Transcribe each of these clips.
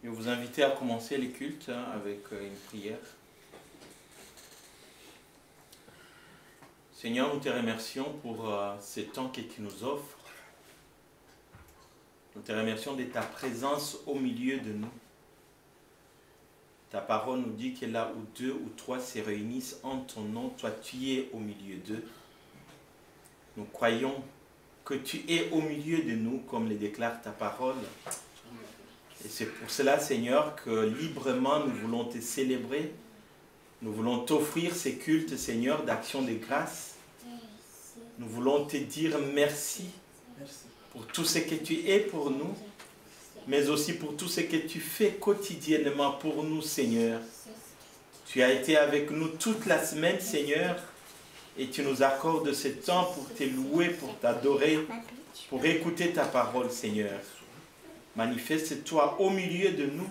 Je vais vous inviter à commencer les cultes avec une prière. Seigneur, nous te remercions pour ce temps que tu nous offres. Nous te remercions de ta présence au milieu de nous. Ta parole nous dit que là où deux ou trois se réunissent en ton nom, toi tu es au milieu d'eux. Nous croyons que tu es au milieu de nous, comme le déclare ta parole. Et c'est pour cela, Seigneur, que librement nous voulons te célébrer. Nous voulons t'offrir ces cultes, Seigneur, d'action de grâce. Nous voulons te dire merci pour tout ce que tu es pour nous, mais aussi pour tout ce que tu fais quotidiennement pour nous, Seigneur. Tu as été avec nous toute la semaine, Seigneur, et tu nous accordes ce temps pour te louer, pour t'adorer, pour écouter ta parole, Seigneur. Manifeste-toi au milieu de nous.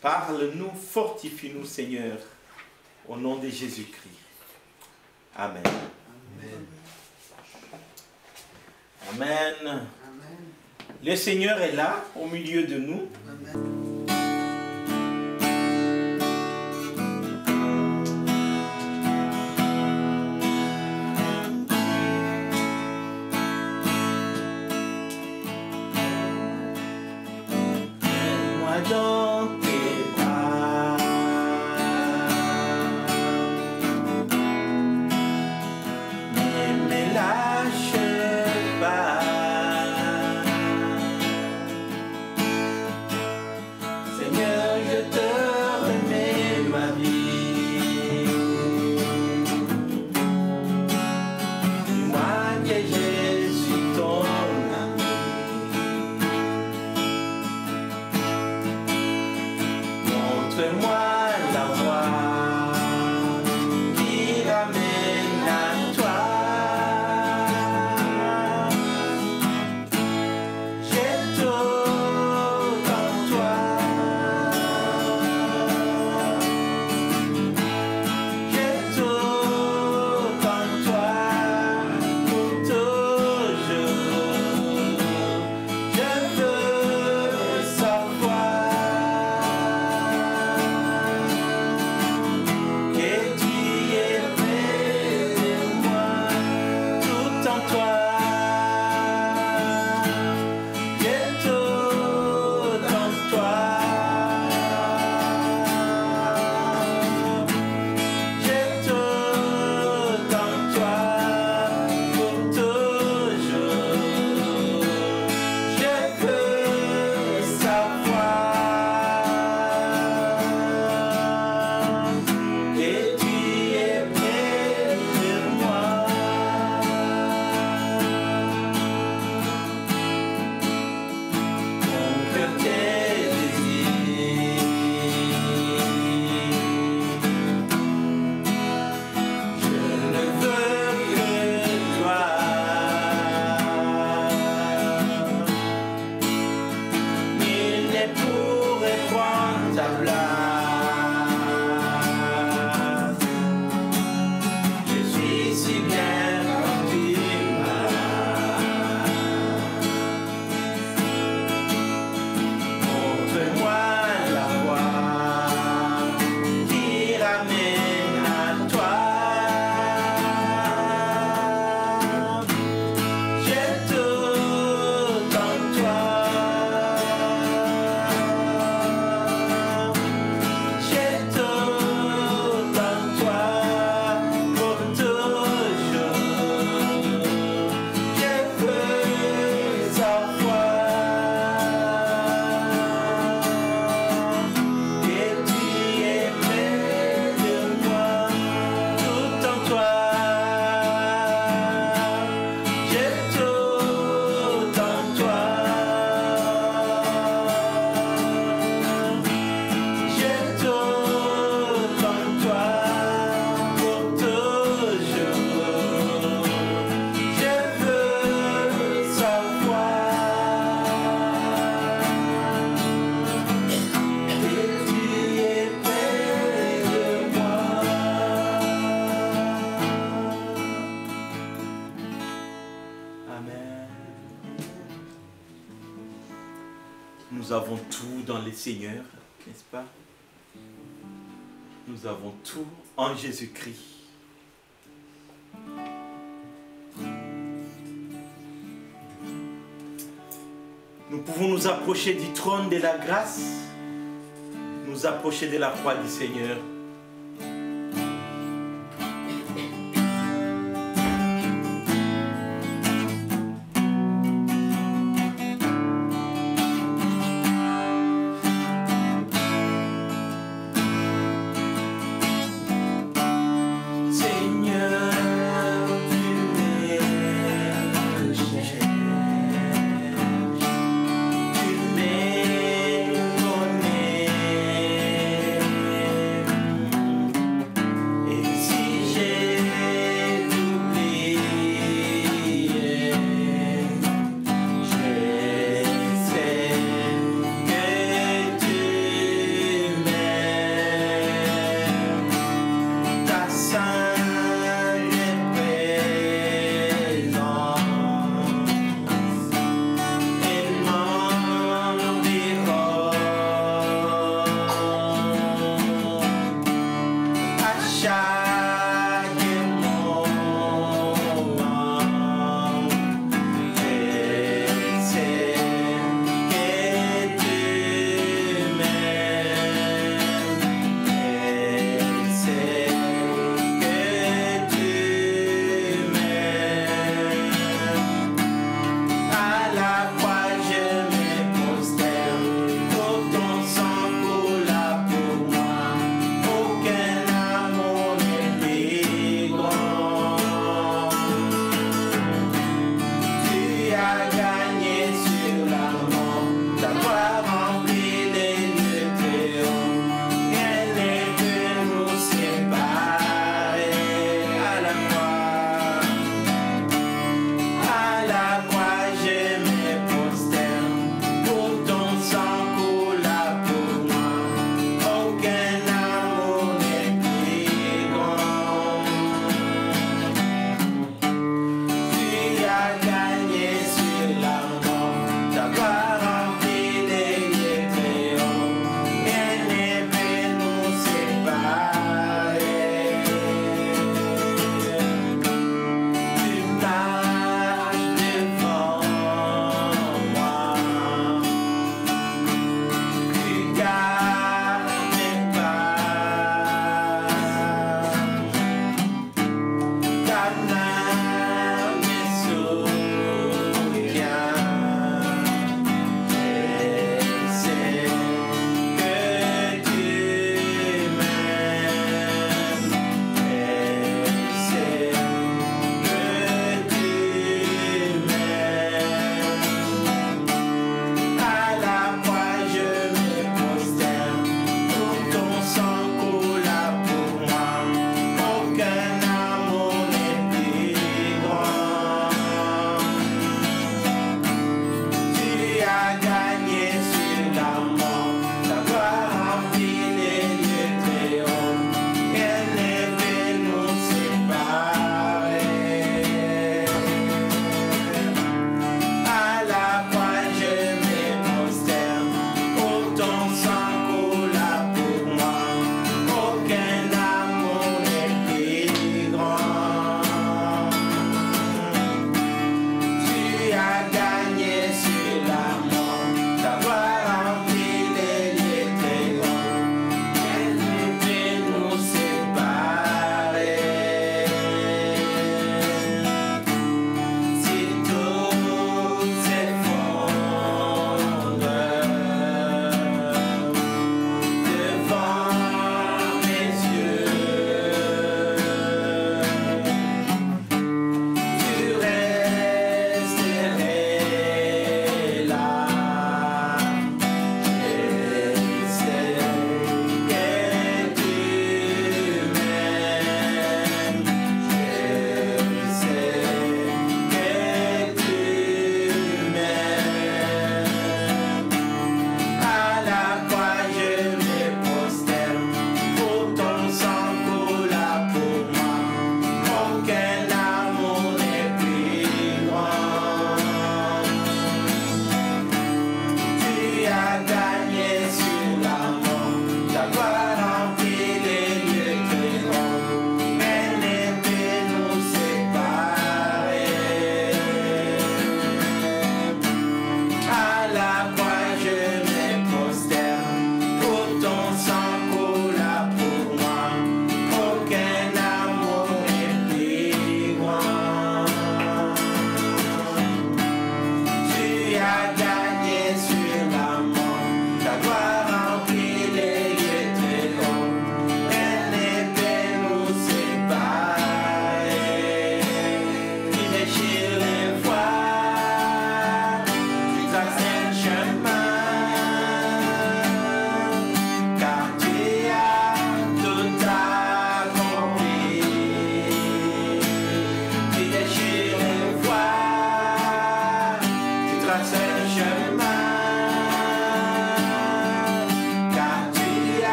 Parle-nous, fortifie-nous, Seigneur, au nom de Jésus-Christ. Amen. Amen. Amen. Le Seigneur est là, au milieu de nous. Amen. Dans tes bras, ne me lâche pas, Seigneur, je te remets ma vie, dis-moi que je suis ton ami. Montre-moi la voie qui ramène à toi. J'ai tout en toi. J'ai tout en toi pour toujours. Je veux savoir. Nous avons tout dans les Seigneurs, n'est-ce pas? Nous avons tout en Jésus-Christ. Nous pouvons nous approcher du trône de la grâce, nous approcher de la croix du Seigneur.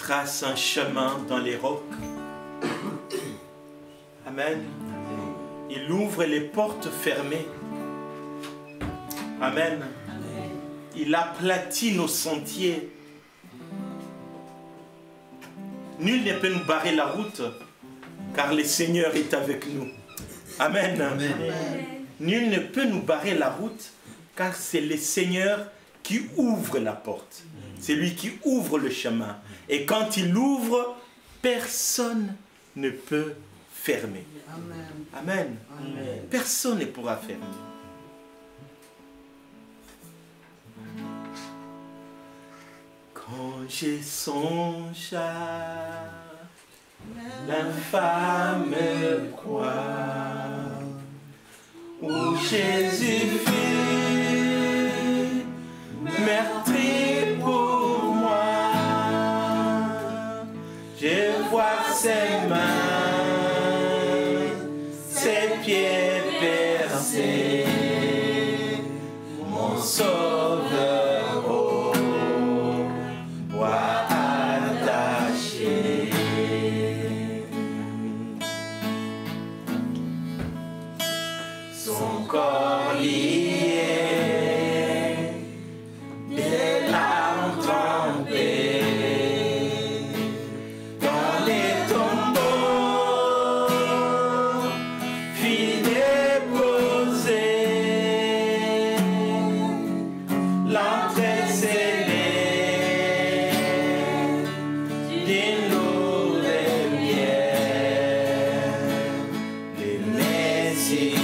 trace un chemin dans les rocs. Amen. Il ouvre les portes fermées. Amen. Il aplatit nos sentiers. Nul ne peut nous barrer la route, car le Seigneur est avec nous. Amen. Amen. Nul ne peut nous barrer la route, car c'est le Seigneur qui ouvre la porte. C'est lui qui ouvre le chemin. Et quand il ouvre, personne ne peut fermer. Amen. Amen. Personne ne pourra fermer. Quand j'ai songe à l'infâme croix où Jésus fut meurtri pour moi, je vois ses mains, ses pieds percés, mon sauveur au bois attaché. Son corps lié, des larmes trempées, dans les tombeaux, fit déposer l'entrée scellée d'une nouvelle bière, les Messie.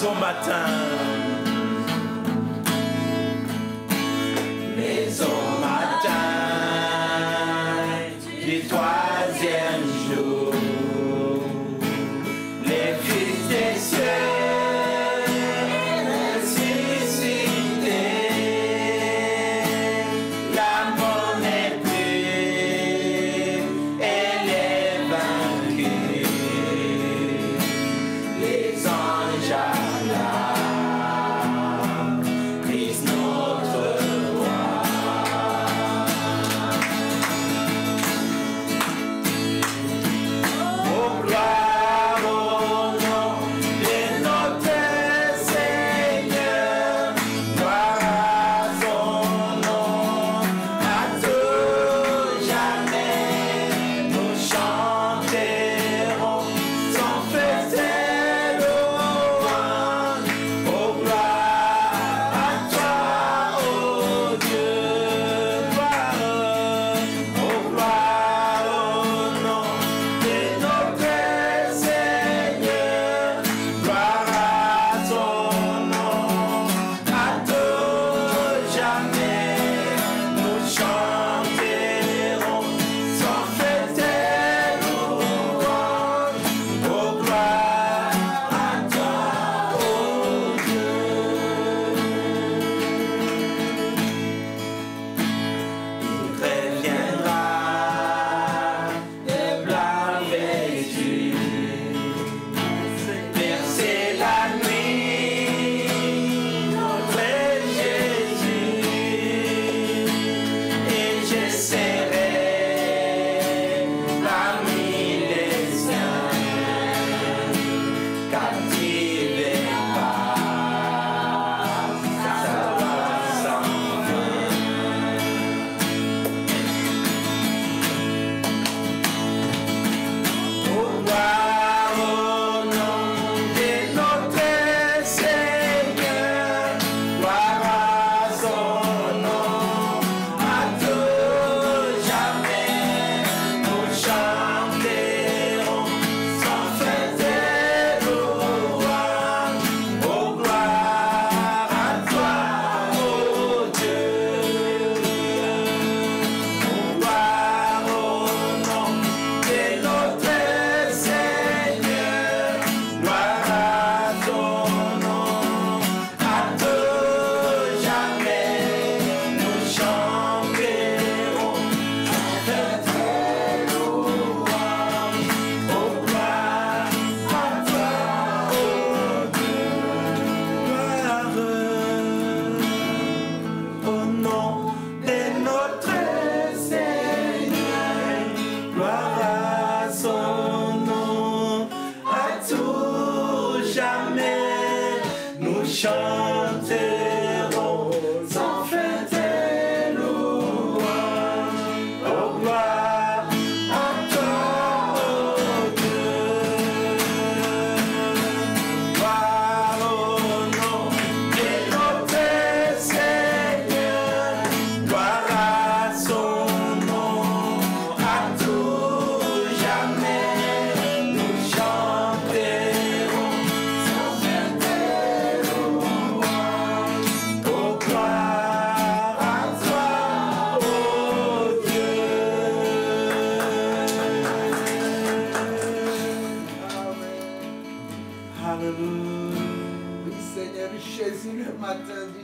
Au matin, mais au matin du troisième jour, les fils des cieux ressuscités, la mort n'est plus, elle est vaincue, les anges.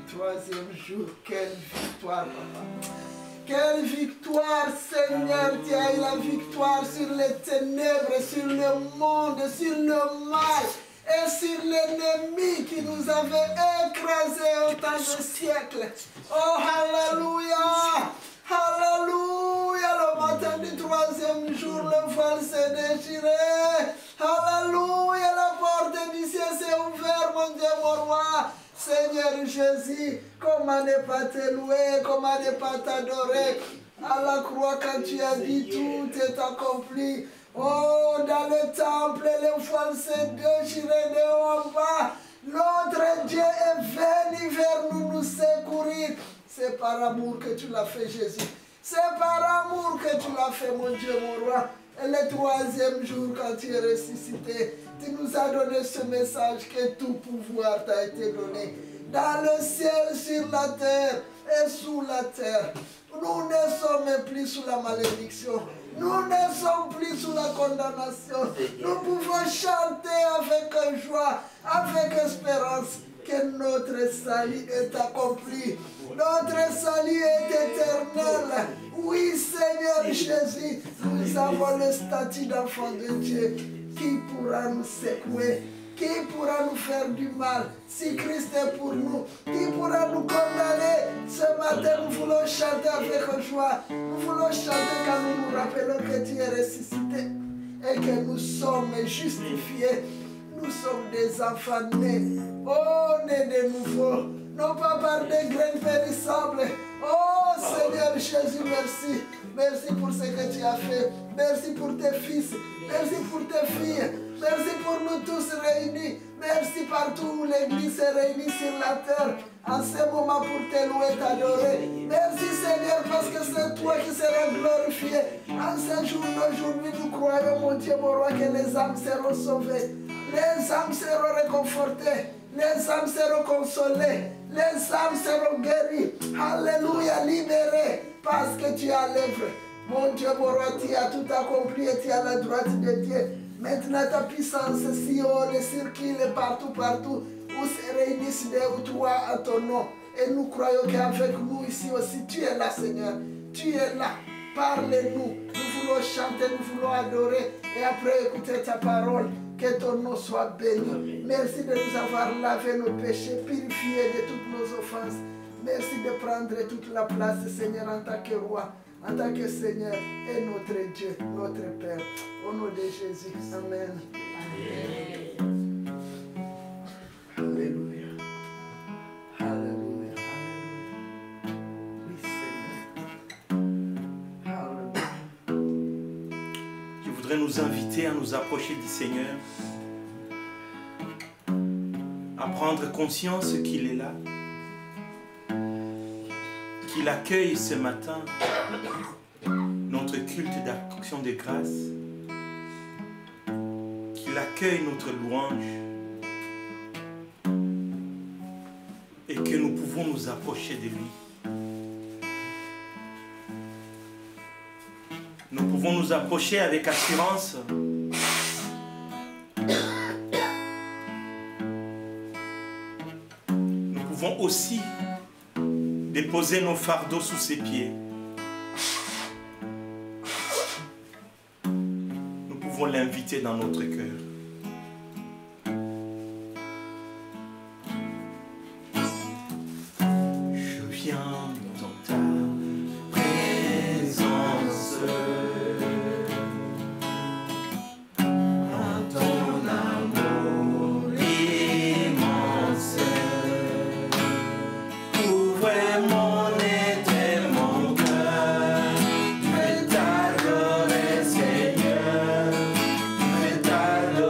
troisième jour. Quelle victoire, papa. Quelle victoire, Seigneur. Tu as eu la victoire sur les ténèbres, sur le monde, sur le mal et sur l'ennemi qui nous avait écrasés autant de siècles. Oh, alléluia. Alléluia. Le matin du troisième jour, le voile s'est déchiré. Alléluia. La porte du ciel s'est ouverte, mon Dieu, mon roi. Seigneur Jésus, comment ne pas te louer, comment ne pas t'adorer. À la croix, quand tu as dit tout est accompli. Oh, dans le temple, le voile s'est déchiré de haut en bas. Notre Dieu est venu vers nous, nous secourir. C'est par amour que tu l'as fait, Jésus. C'est par amour que tu l'as fait, mon Dieu, mon roi. Et le troisième jour, quand tu es ressuscité, tu nous as donné ce message que tout pouvoir t'a été donné. Dans le ciel, sur la terre et sous la terre. Nous ne sommes plus sous la malédiction. Nous ne sommes plus sous la condamnation. Nous pouvons chanter avec joie, avec espérance que notre salut est accompli. Notre salut est éternel. Oui, Seigneur Jésus, nous avons le statut d'enfant de Dieu. Qui pourra nous secouer? Qui pourra nous faire du mal? Si Christ est pour nous, qui pourra nous condamner? Ce matin, nous voulons chanter avec joie. Nous voulons chanter quand nous nous rappelons que tu es ressuscité et que nous sommes justifiés. Nous sommes des enfants nés. Oh, nés de nouveau. Non pas par des graines périssables. Oh, Seigneur Jésus, merci. Merci pour ce que tu as fait. Merci pour tes fils. Merci pour tes filles. Merci pour nous tous réunis. Merci partout où l'Église est réunie sur la terre. En ce moment pour te louer et t'adorer. Merci Seigneur parce que c'est toi qui seras glorifié. En ce jour d'aujourd'hui, nous croyons, mon Dieu, mon roi, que les âmes seront sauvées. Les âmes seront réconfortées. Les âmes seront consolées. Les âmes seront guéries. Alléluia, libérées. Parce que tu as l'œuvre. Mon Dieu, mon roi, tu as tout accompli et tu es à la droite de Dieu. Maintenant, ta puissance si haut, le circule partout, partout, où se réunissent deux ou trois à ton nom. Et nous croyons qu'avec nous ici aussi, tu es là, Seigneur. Tu es là. Parle-nous. Nous voulons chanter, nous voulons adorer. Et après écouter ta parole, que ton nom soit béni. Merci de nous avoir lavé nos péchés, purifiés de toutes nos offenses. Merci de prendre toute la place, Seigneur, en tant que roi, en tant que Seigneur et notre Dieu, notre Père. Au nom de Jésus. Amen. Amen. Alléluia. Alléluia. Oui, Seigneur. Alléluia. Je voudrais nous inviter à nous approcher du Seigneur, à prendre conscience qu'il est là, qu'il accueille ce matin notre culte d'action de grâce, qu'il accueille notre louange et que nous pouvons nous approcher de lui. Nous pouvons nous approcher avec assurance. Nous pouvons aussi déposer nos fardeaux sous ses pieds. Nous pouvons l'inviter dans notre cœur. Je viens dans ta présence, dans ton amour immense. Ouvre mon être et mon cœur, je vais t'adorer Seigneur, je vais t'adorer.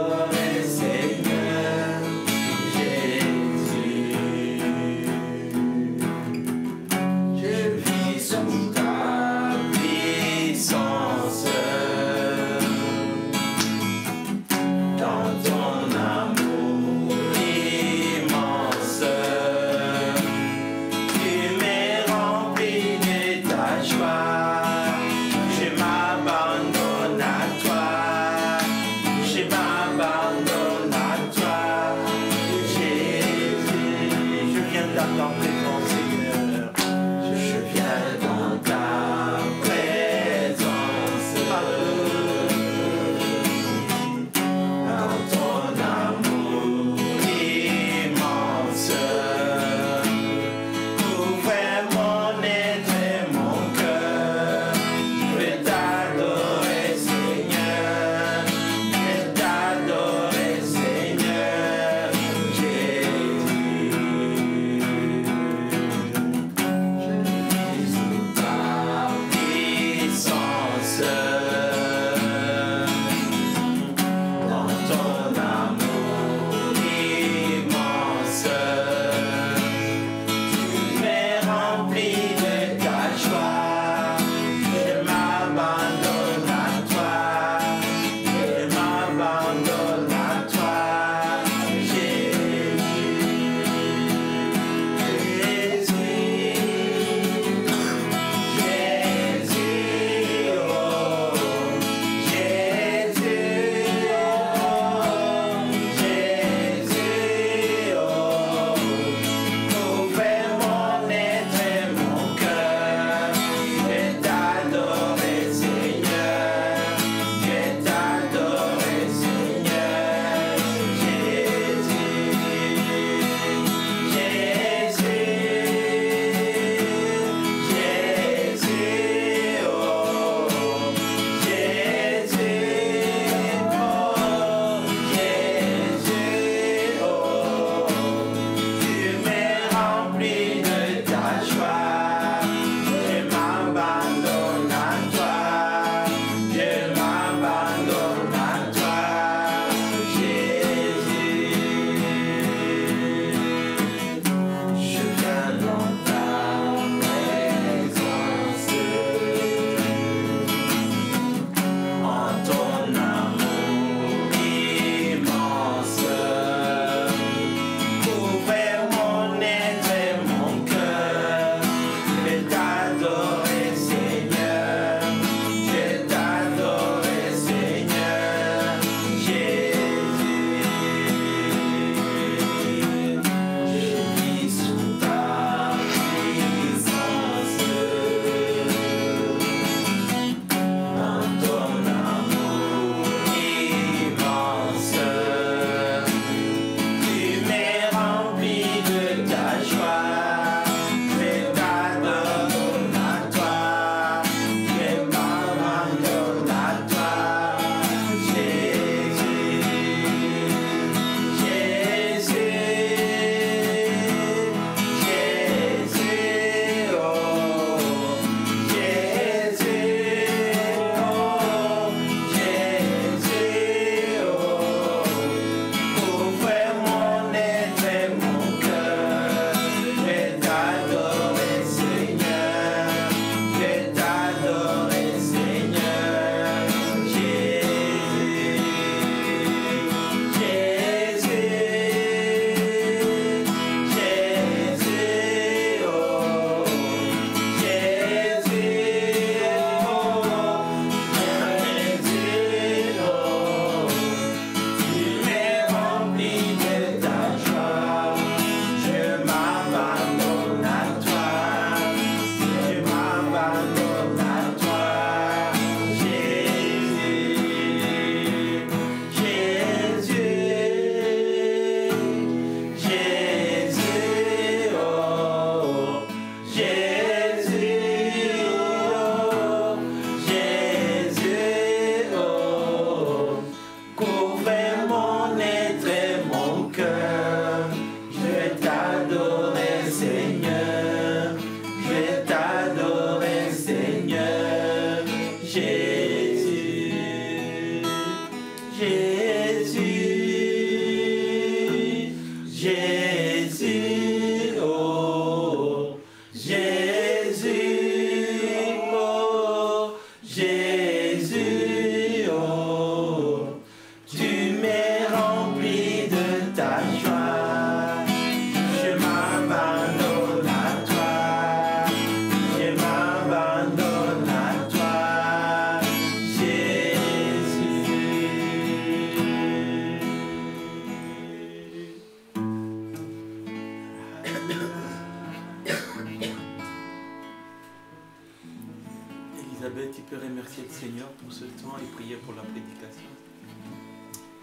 Elisabeth, tu peux remercier le Seigneur pour ce temps et prier pour la prédication.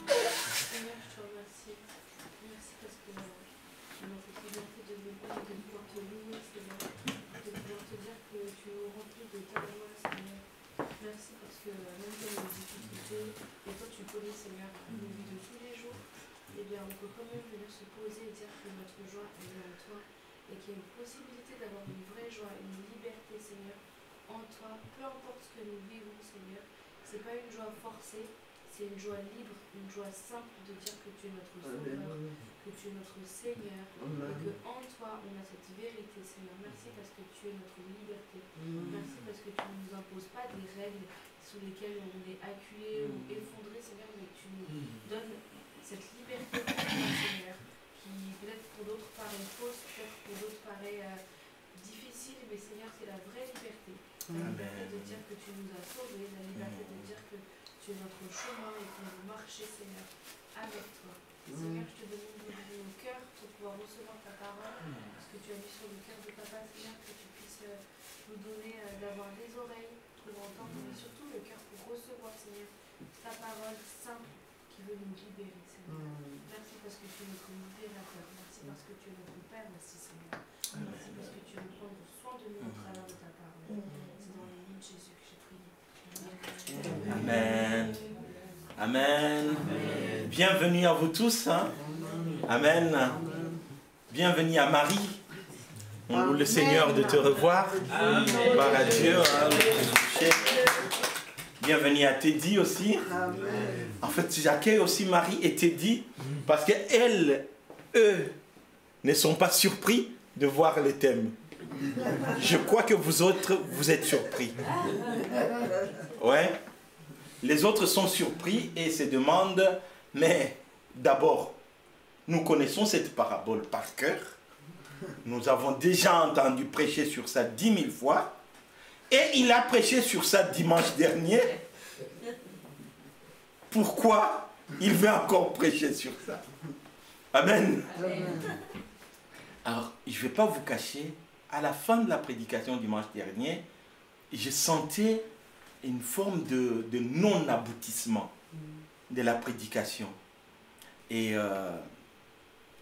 Seigneur, je te remercie. Merci parce que tu m'as fait présenter de mes pas, de pouvoir te louer, Seigneur, de pouvoir te dire que tu nous remplis de ta joie, Seigneur. Merci parce que même dans nos difficultés, et toi tu connais, Seigneur, nos vies de tous les jours, eh bien on peut quand même venir se poser et dire que notre joie est en toi et qu'il y a une possibilité d'avoir une vraie joie, une liberté, Seigneur, en toi, peu importe ce que nous vivons, Seigneur, c'est pas une joie forcée, c'est une joie libre, une joie simple de dire que tu es notre Sauveur, que tu es notre Seigneur, et que en toi on a cette vérité, Seigneur. Merci parce que tu es notre liberté. Merci parce que tu ne nous imposes pas des règles sous lesquelles on est acculé ou effondré, Seigneur, mais que tu nous donnes cette liberté pour toi, Seigneur, qui peut-être pour d'autres paraît fausse, peut-être pour d'autres paraît difficile, mais Seigneur, c'est la vraie liberté. La liberté de dire que tu nous as sauvés, la liberté de dire que tu es notre chemin et qu'on veut marcher, Seigneur, avec toi. Seigneur, je te demande d'ouvrir nos cœurs pour pouvoir recevoir ta parole, parce que tu as mis sur le cœur de papa, Seigneur, que tu puisses nous donner d'avoir les oreilles pour entendre, mais surtout le cœur pour recevoir, Seigneur, ta parole simple qui veut nous libérer, Seigneur. Merci parce que tu es notre libérateur. Merci parce que tu es notre Père. Merci, Seigneur. Merci parce que tu veux prendre soin de nous au travers de ta parole. C'est dans le nom de Jésus que j'ai prié. Amen. Amen. Amen. Bienvenue à vous tous. Hein? Amen. Bienvenue à Marie. On loue le Seigneur de te revoir. Gloire à Dieu. Hein, bienvenue à Teddy aussi. En fait, j'accueille aussi Marie et Teddy parce qu'elles, eux, ne sont pas surpris de voir les thèmes. Je crois que vous autres, vous êtes surpris. Ouais. Les autres sont surpris et se demandent, mais d'abord, nous connaissons cette parabole par cœur. Nous avons déjà entendu prêcher sur ça 10 000 fois. Et il a prêché sur ça dimanche dernier. Pourquoi il veut encore prêcher sur ça? Amen. Alors, je ne vais pas vous cacher, à la fin de la prédication dimanche dernier, je sentais une forme de non-aboutissement de la prédication. Et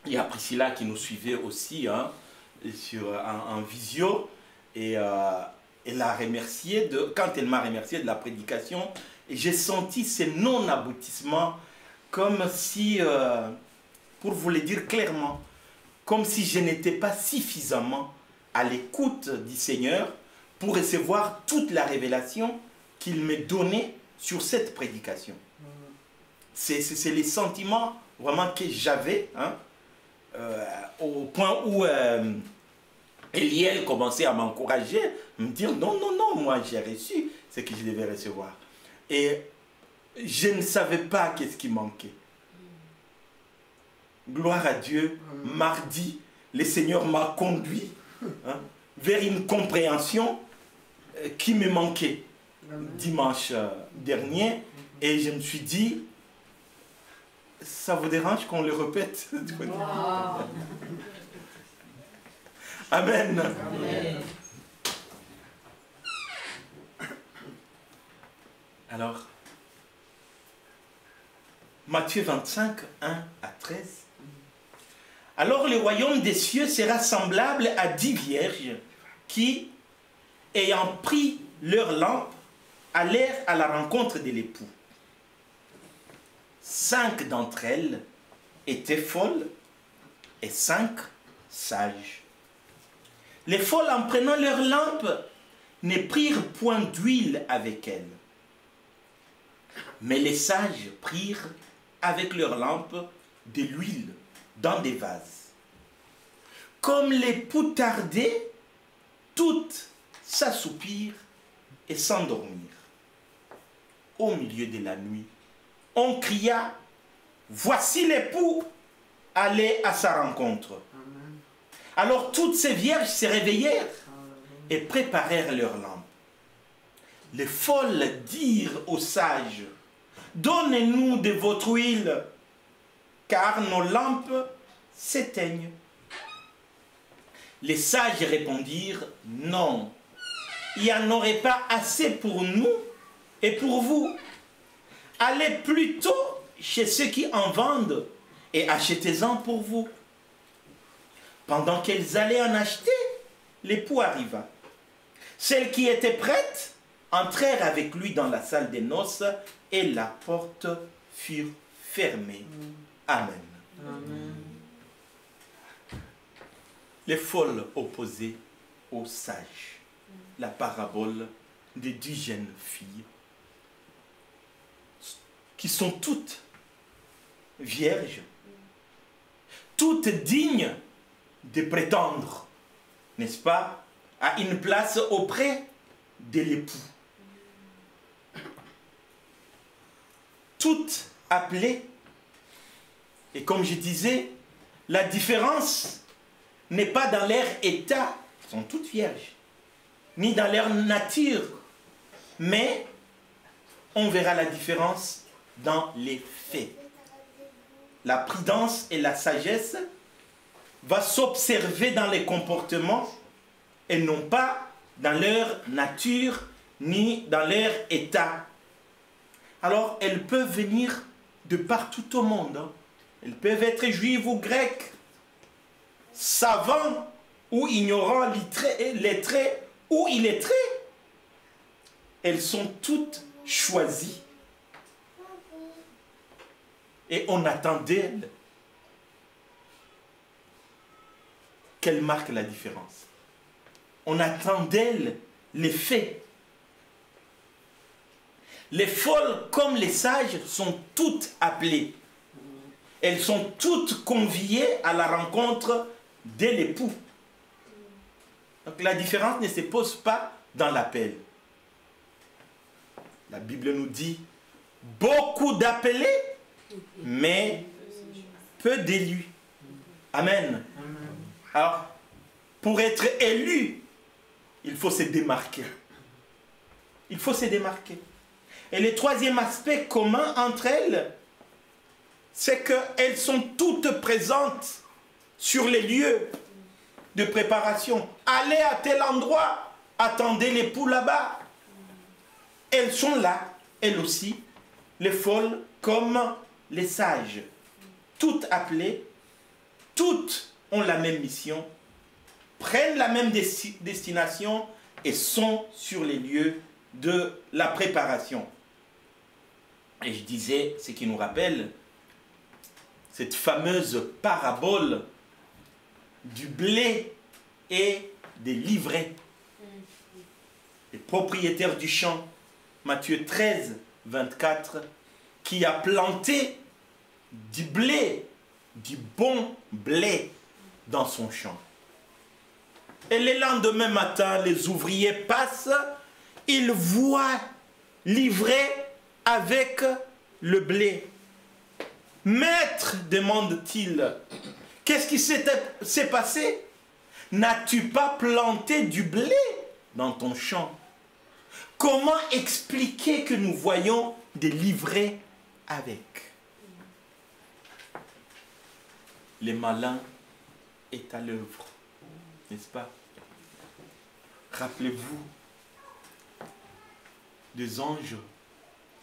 il y a Priscilla qui nous suivait aussi hein, en visio. Et elle a remercié quand elle m'a remercié de la prédication, j'ai senti ces non-aboutissements comme si, pour vous le dire clairement, comme si je n'étais pas suffisamment à l'écoute du Seigneur pour recevoir toute la révélation qu'il me donnait sur cette prédication. C'est les sentiments vraiment que j'avais, hein, au point où Eliel commençait à m'encourager, me dire non, non, non, moi j'ai reçu ce que je devais recevoir. Et je ne savais pas qu'est-ce qui manquait. Gloire à Dieu, mardi, le Seigneur m'a conduit hein, vers une compréhension qui me manquait dimanche dernier. Et je me suis dit, ça vous dérange qu'on le répète? Amen. Amen. Alors, Matthieu 25, 1 à 13. Alors le royaume des cieux sera semblable à 10 vierges qui, ayant pris leur lampe, allèrent à la rencontre de l'époux. 5 d'entre elles étaient folles et 5 sages. Les folles, en prenant leur lampe, ne prirent point d'huile avec elles. Mais les sages prirent avec leur lampe de l'huile dans des vases. Comme l'époux tardait, toutes s'assoupirent et s'endormirent. Au milieu de la nuit, on cria, « Voici l'époux, allez à sa rencontre. » Alors toutes ces vierges se réveillèrent et préparèrent leurs lampes. Les folles dirent aux sages, « Donnez-nous de votre huile, car nos lampes s'éteignent. » Les sages répondirent, « Non, il n'y en aurait pas assez pour nous et pour vous. Allez plutôt chez ceux qui en vendent et achetez-en pour vous. » Pendant qu'elles allaient en acheter, l'époux arriva. Celles qui étaient prêtes entrèrent avec lui dans la salle des noces et la porte fut fermée. Amen. Amen. Les folles opposées aux sages. la parabole des 10 jeunes filles qui sont toutes vierges, toutes dignes de prétendre, n'est-ce pas, à une place auprès de l'époux. Toutes appelées. Et comme je disais, la différence n'est pas dans leur état, elles sont toutes vierges, ni dans leur nature, mais on verra la différence dans les faits. La prudence et la sagesse vont s'observer dans les comportements et non pas dans leur nature ni dans leur état. Alors, elles peuvent venir de partout au monde. Hein. Elles peuvent être juives ou grecques, savants ou ignorants, lettrés ou illettrés. Elles sont toutes choisies. Et on attend d'elles qu'elles marquent la différence. On attend d'elles les faits. Les folles comme les sages sont toutes appelées. Elles sont toutes conviées à la rencontre de l'époux. Donc la différence ne se pose pas dans l'appel. La Bible nous dit beaucoup d'appelés, mais peu d'élus. Amen. Alors, pour être élu, il faut se démarquer. Il faut se démarquer. Et le troisième aspect commun entre elles, c'est qu'elles sont toutes présentes sur les lieux de préparation. Allez à tel endroit, attendez l'époux là-bas. Elles sont là, elles aussi, les folles comme les sages. Toutes appelées, toutes ont la même mission, prennent la même destination et sont sur les lieux de la préparation. Et je disais, ce qui nous rappelle cette fameuse parabole du blé et des livrets. Le propriétaire du champ, Matthieu 13, 24, qui a planté du blé, du bon blé dans son champ. Et le lendemain matin, les ouvriers passent, ils voient l'ivraie avec le blé. Maître, demande-t-il, qu'est-ce qui s'est passé? N'as-tu pas planté du blé dans ton champ? Comment expliquer que nous voyons des livrets avec? Le malin est à l'œuvre, n'est-ce pas? Rappelez-vous des anges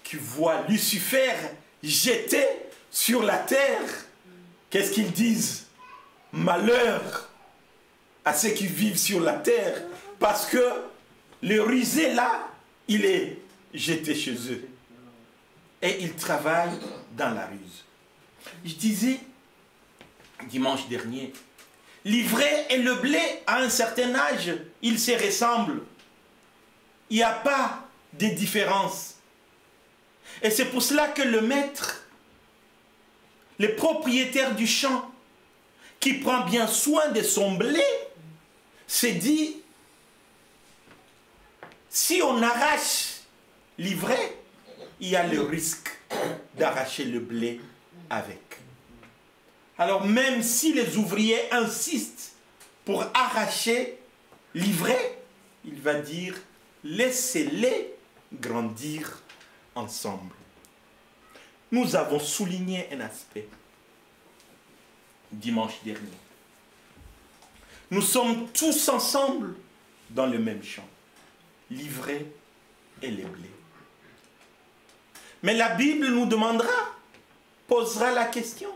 qui voient Lucifer jeté sur la terre. Qu'est-ce qu'ils disent? Malheur à ceux qui vivent sur la terre, parce que le rusé là, il est jeté chez eux. Et ils travaillent dans la ruse. Je disais, dimanche dernier, l'ivraie et le blé, à un certain âge, ils se ressemblent. Il n'y a pas de différence. Et c'est pour cela que le maître, le propriétaire du champ, qui prend bien soin de son blé, s'est dit, si on arrache l'ivraie, il y a le risque d'arracher le blé avec. Alors même si les ouvriers insistent pour arracher l'ivraie, il va dire, laissez-les grandir ensemble. Nous avons souligné un aspect dimanche dernier. Nous sommes tous ensemble dans le même champ, l'ivraie et les blés. Mais la Bible nous demandera, posera la question,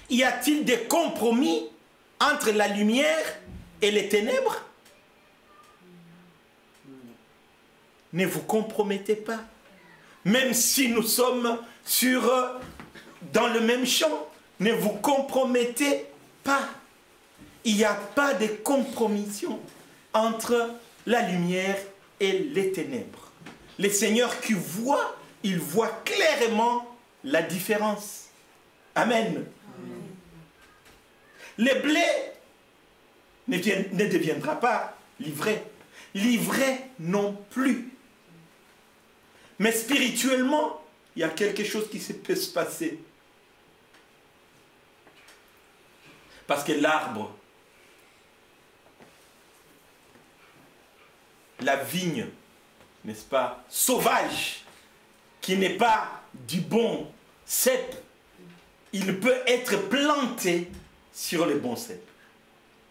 y a-t-il des compromis entre la lumière et les ténèbres? Ne vous compromettez pas. Même si nous sommes dans le même champ, ne vous compromettez pas. Il n'y a pas de compromission entre la lumière et les ténèbres. Les seigneurs qui voient, ils voient clairement la différence. Amen. Amen. Le blé ne deviendra pas l'ivraie. L'ivraie non plus. Mais spirituellement, il y a quelque chose qui peut se passer. Parce que l'arbre, la vigne, n'est-ce pas, sauvage, qui n'est pas du bon cep, il peut être planté sur le bon cep.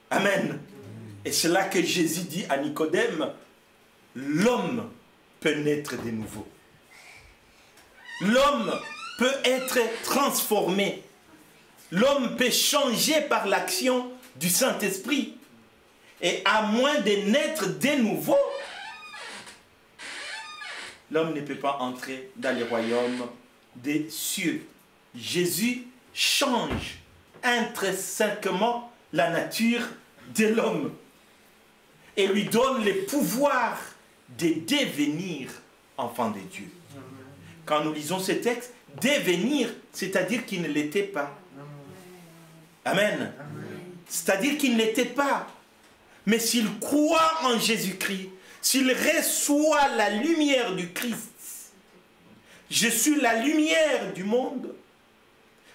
Amen. Et c'est là que Jésus dit à Nicodème, l'homme peut naître de nouveau. L'homme peut être transformé. L'homme peut changer par l'action du Saint-Esprit. Et à moins de naître de nouveau, l'homme ne peut pas entrer dans le royaume des cieux. Jésus change intrinsèquement la nature de l'homme et lui donne le pouvoir de devenir enfant de Dieu. Quand nous lisons ce texte, devenir, c'est-à-dire qu'il ne l'était pas. Amen. C'est-à-dire qu'il ne l'était pas. Mais s'il croit en Jésus-Christ, s'il reçoit la lumière du Christ, je suis la lumière du monde.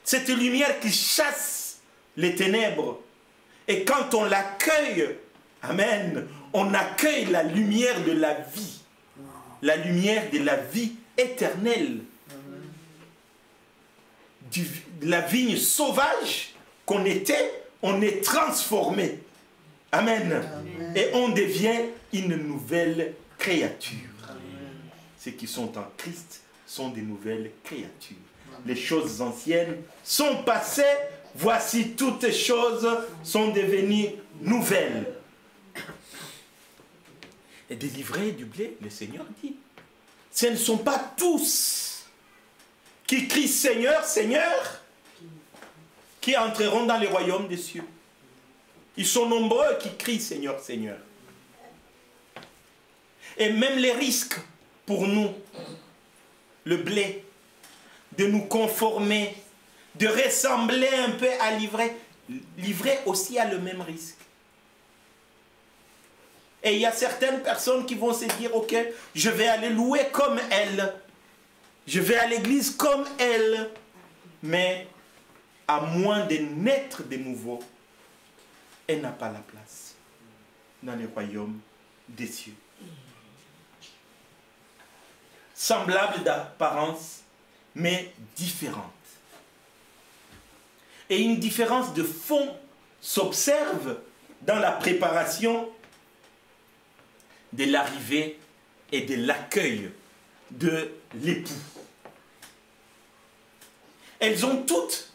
Cette lumière qui chasse les ténèbres. Et quand on l'accueille, amen, on accueille la lumière de la vie. La lumière de la vie éternelle. De la vigne sauvage qu'on était, on est transformé. Amen. Amen. Et on devient une nouvelle créature. Amen. Ceux qui sont en Christ sont des nouvelles créatures. Amen. Les choses anciennes sont passées, voici toutes choses sont devenues nouvelles. Et délivrer du blé, le Seigneur dit, ce ne sont pas tous qui crient Seigneur, Seigneur, qui entreront dans le royaume des cieux. Ils sont nombreux qui crient Seigneur, Seigneur. Et même les risques pour nous, le blé, de nous conformer, de ressembler un peu à l'ivraie. L'ivraie aussi a le même risque. Et il y a certaines personnes qui vont se dire, ok, je vais aller louer comme elle. Je vais à l'église comme elle. Mais à moins de naître de nouveau, elle n'a pas la place dans le royaume des cieux. Semblable d'apparence, mais différente. Et une différence de fond s'observe dans la préparation de l'arrivée et de l'accueil de l'époux. Elles ont toutes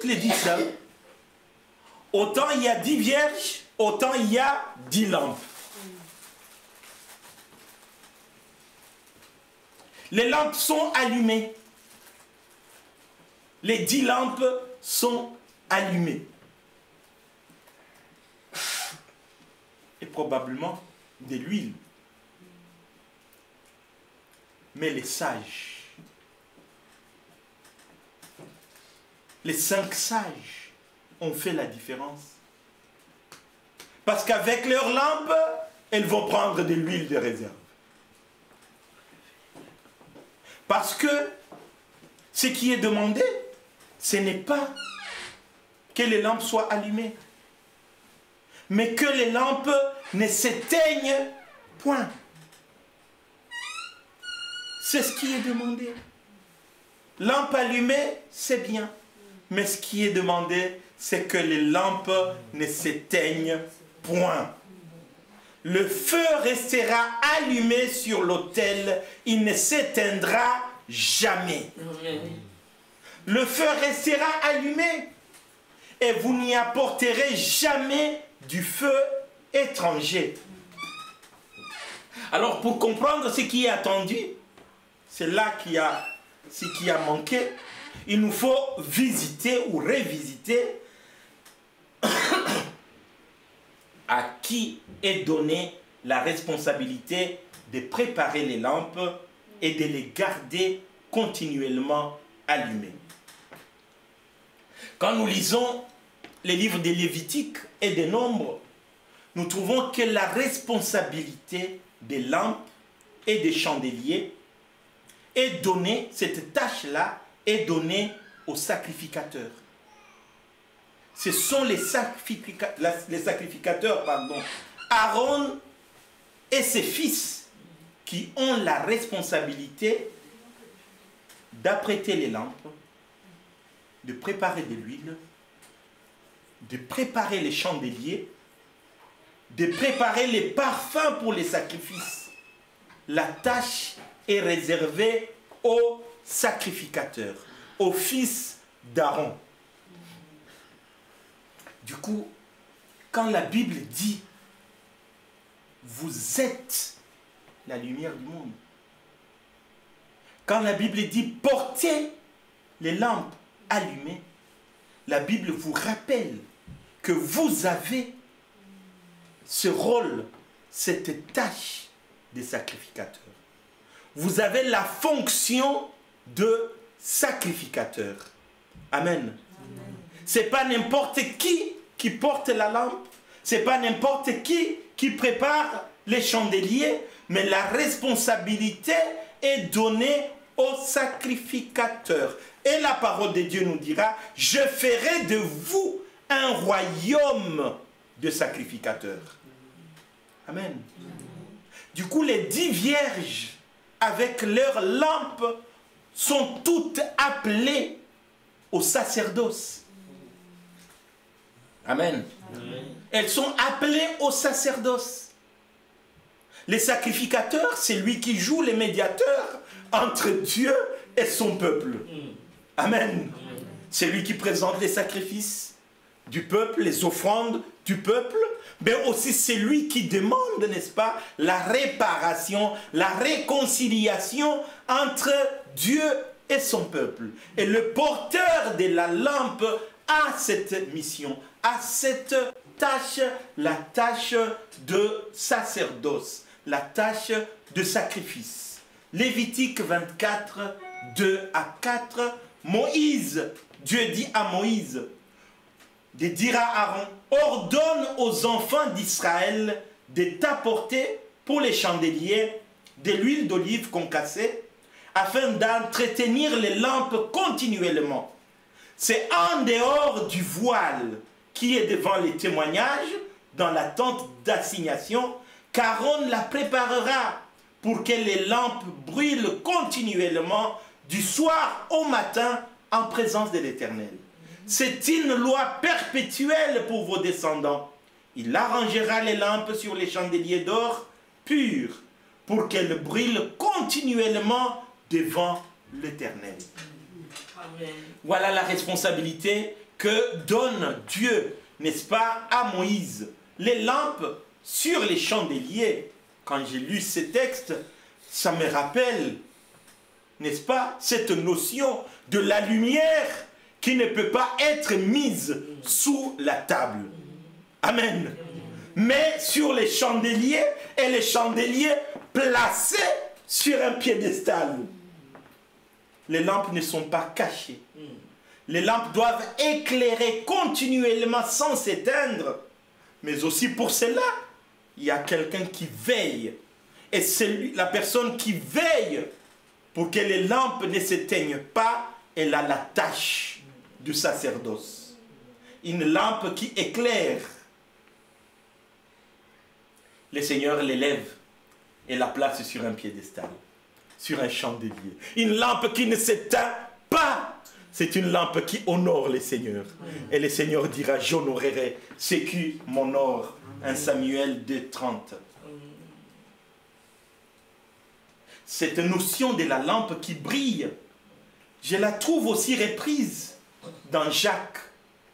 les 10 sœurs. Autant il y a 10 vierges, autant il y a 10 lampes. Les lampes sont allumées. Les 10 lampes sont allumées. Et probablement de l'huile. Mais les sages, les 5 sages ont fait la différence. Parce qu'avec leurs lampes, elles vont prendre de l'huile de réserve. Parce que ce qui est demandé, ce n'est pas que les lampes soient allumées, mais que les lampes ne s'éteignent point. C'est ce qui est demandé. Lampe allumée, c'est bien. Mais ce qui est demandé, c'est que les lampes ne s'éteignent point. Le feu restera allumé sur l'autel, il ne s'éteindra jamais. Le feu restera allumé et vous n'y apporterez jamais du feu étranger. Alors pour comprendre ce qui est attendu, c'est là ce qui a manqué. Il nous faut visiter ou revisiter à qui est donné la responsabilité de préparer les lampes et de les garder continuellement allumées. Quand nous lisons les livres des Lévitiques et des Nombres, nous trouvons que la responsabilité des lampes et des chandeliers est donnée, cette tâche-là est donnée aux sacrificateurs. Ce sont les sacrificateurs, Aaron et ses fils, qui ont la responsabilité d'apprêter les lampes, de préparer de l'huile, de préparer les chandeliers, de préparer les parfums pour les sacrifices. La tâche est réservée aux sacrificateurs, aux fils d'Aaron. Du coup, quand la Bible dit « Vous êtes la lumière du monde », quand la Bible dit « Portez les lampes allumées », la Bible vous rappelle que vous avez ce rôle, cette tâche des sacrificateurs. Vous avez la fonction de sacrificateur. Amen. Ce n'est pas n'importe qui porte la lampe, ce n'est pas n'importe qui prépare les chandeliers, mais la responsabilité est donnée aux sacrificateurs. Et la parole de Dieu nous dira, je ferai de vous un royaume de sacrificateurs. Amen. Du coup, les 10 vierges avec leurs lampes sont toutes appelées au sacerdoce. Amen. Elles sont appelées au sacerdoce. Les sacrificateurs, c'est lui qui joue les médiateurs entre Dieu et son peuple. Amen. C'est lui qui présente les sacrifices du peuple, les offrandes du peuple, mais aussi c'est lui qui demande, n'est-ce pas, la réparation, la réconciliation entre Dieu et son peuple. Et le porteur de la lampe a cette mission, a cette tâche, la tâche de sacerdoce, la tâche de sacrifice. Lévitique 24, 2 à 4, Moïse, Dieu dit à Moïse de dire à Aaron, ordonne aux enfants d'Israël de t'apporter pour les chandeliers de l'huile d'olive concassée afin d'entretenir les lampes continuellement. C'est en dehors du voile qui est devant les témoignages dans la tente d'assignation qu'Aaron la préparera pour que les lampes brûlent continuellement du soir au matin en présence de l'Éternel. C'est une loi perpétuelle pour vos descendants. Il arrangera les lampes sur les chandeliers d'or pur pour qu'elles brûlent continuellement devant l'Éternel. Voilà la responsabilité que donne Dieu, n'est-ce pas, à Moïse. Les lampes sur les chandeliers, quand j'ai lu ces textes, ça me rappelle, n'est-ce pas, cette notion de la lumière qui ne peut pas être mise sous la table. Amen. Mais sur les chandeliers, et les chandeliers placés sur un piédestal. Les lampes ne sont pas cachées. Les lampes doivent éclairer continuellement sans s'éteindre. Mais aussi pour cela, il y a quelqu'un qui veille. Et c'est la personne qui veille pour que les lampes ne s'éteignent pas, elle a la tâche du sacerdoce. Une lampe qui éclaire. Le Seigneur l'élève et la place sur un piédestal, sur un chandelier. Une lampe qui ne s'éteint pas. C'est une lampe qui honore le Seigneur. Et le Seigneur dira, j'honorerai ceux qui m'honorent. 1 Samuel 2:30. Cette notion de la lampe qui brille, je la trouve aussi reprise dans Jacques,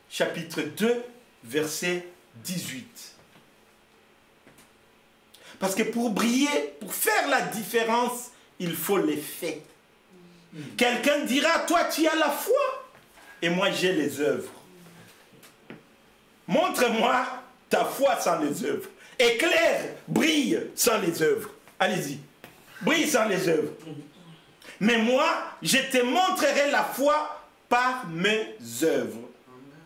chapitre 2, verset 18. Parce que pour briller, pour faire la différence, il faut les faits. Quelqu'un dira, toi tu as la foi, et moi j'ai les œuvres. Montre-moi ta foi sans les œuvres. éclaire, brille sans les œuvres. Allez-y. Brille sans les œuvres. Mais moi, je te montrerai la foi par mes œuvres.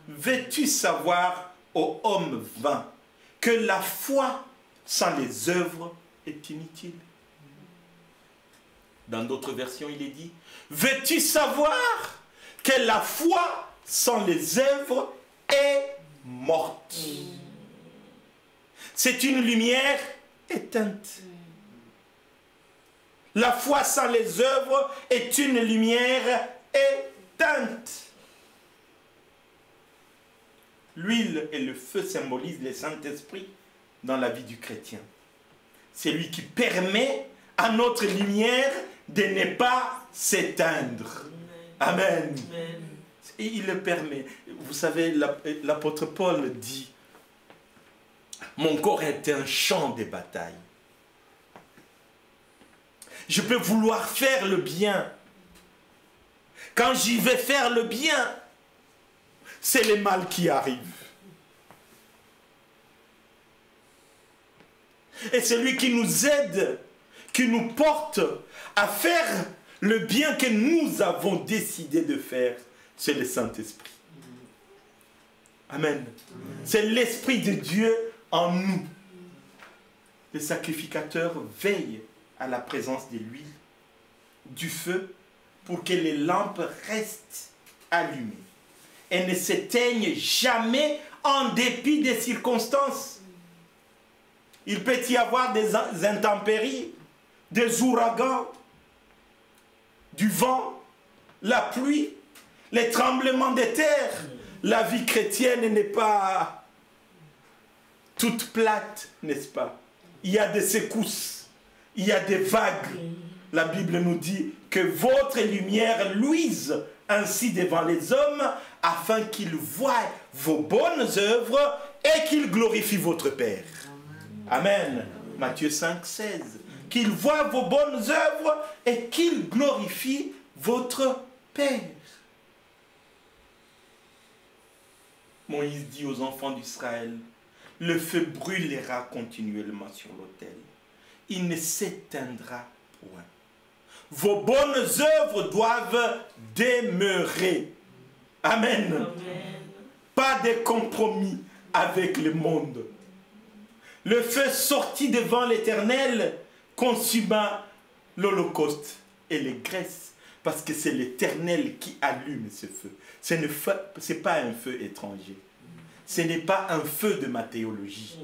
Veux-tu savoir, ô homme vain, que la foi sans les œuvres est inutile? Dans d'autres versions, il est dit, veux-tu savoir que la foi sans les œuvres est morte? C'est une lumière éteinte. La foi sans les œuvres est une lumière éteinte. L'huile et le feu symbolisent le Saint-Esprit dans la vie du chrétien. C'est lui qui permet à notre lumière de ne pas s'éteindre. Amen. Et il le permet. Vous savez, l'apôtre Paul dit, mon corps est un champ de bataille. Je peux vouloir faire le bien. Quand j'y vais faire le bien, c'est le mal qui arrive. Et celui qui nous aide, qui nous porte à faire le bien que nous avons décidé de faire, c'est le Saint-Esprit. Amen. C'est l'Esprit de Dieu en nous. Le sacrificateur veille à la présence de l'huile, du feu, pour que les lampes restent allumées et ne s'éteignent jamais en dépit des circonstances. Il peut y avoir des intempéries, des ouragans, du vent, la pluie, les tremblements de terre. La vie chrétienne n'est pas toute plate, n'est-ce pas? Il y a des secousses, il y a des vagues. La Bible nous dit que votre lumière luise ainsi devant les hommes, afin qu'ils voient vos bonnes œuvres et qu'ils glorifient votre Père. Amen. Matthieu 5, 16. Qu'ils voient vos bonnes œuvres et qu'ils glorifient votre Père. Moïse dit aux enfants d'Israël, le feu brûlera continuellement sur l'autel. Il ne s'éteindra point. Vos bonnes œuvres doivent demeurer. Amen. Amen. Pas de compromis avec le monde. Le feu sortit devant l'Éternel consuma l'Holocauste et les graisses, parce que c'est l'Éternel qui allume ce feu. Ce n'est pas un feu étranger. Ce n'est pas un feu de ma théologie.